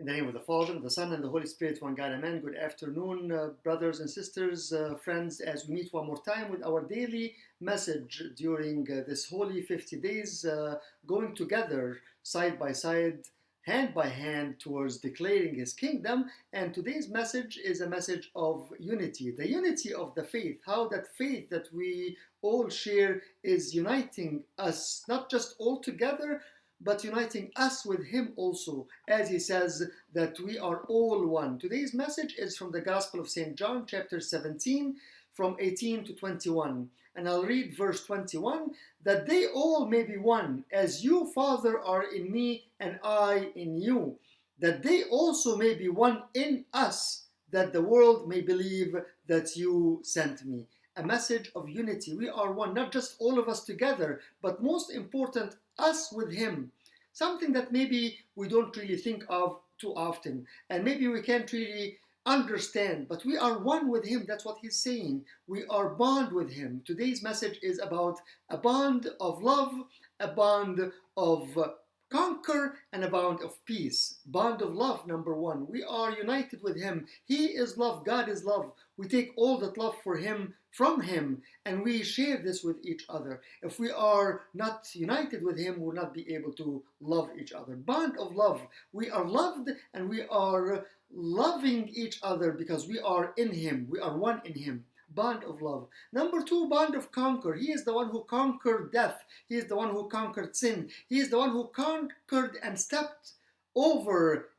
In the name of the Father, the Son, and the Holy Spirit, one God, amen. Good afternoon, brothers and sisters, friends, as we meet one more time with our daily message during this holy 50 days, going together side by side, hand by hand towards declaring His kingdom. And today's message is a message of unity, the unity of the faith, how that faith that we all share is uniting us, not just all together, but uniting us with Him also, as He says that we are all one. Today's message is from the Gospel of St. John, chapter 17, from 18 to 21. And I'll read verse 21, that they all may be one, as you, Father, are in me and I in you, that they also may be one in us, that the world may believe that you sent me. A message of unity. We are one, not just all of us together, but most important, us with Him. Something that maybe we don't really think of too often, and maybe we can't really understand, but we are one with Him. That's what He's saying. We are bond with Him. Today's message is about a bond of love, a bond of conquer, and a bond of peace. Bond of love, number one. We are united with Him. He is love. God is love. We take all that love for Him from Him, and we share this with each other. If we are not united with Him, we'll not be able to love each other. Bond of love. We are loved, and we are loving each other because we are in Him. We are one in Him. Bond of love. Number two, bond of conquer. He is the one who conquered death. He is the one who conquered sin. He is the one who conquered and stepped over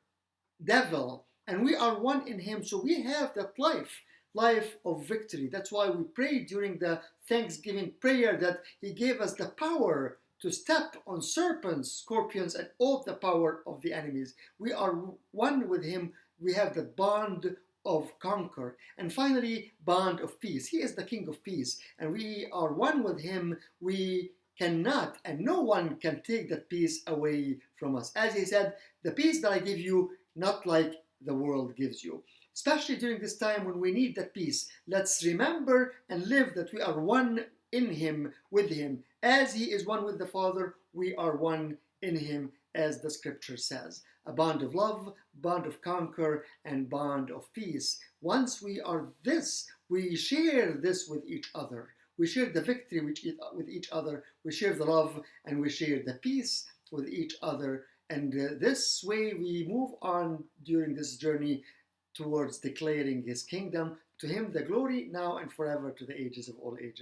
devil. And we are one in Him. So we have that life of victory. That's why we pray during the Thanksgiving prayer that He gave us the power to step on serpents, scorpions, and all the power of the enemies. We are one with Him. We have the bond of conquer. And finally, bond of peace. He is the King of peace, and we are one with Him. We cannot, and no one can take that peace away from us. As He said, the peace that I give you, not like the world gives you. Especially during this time when we need that peace, let's remember and live that we are one in Him, with Him. As He is one with the Father, we are one in Him, as the scripture says. A bond of love, bond of conquer, and bond of peace. Once we are this, we share this with each other. We share the victory with each other. We share the love, and we share the peace with each other. And this way we move on during this journey towards declaring His kingdom. To Him the glory now and forever, to the ages of all ages.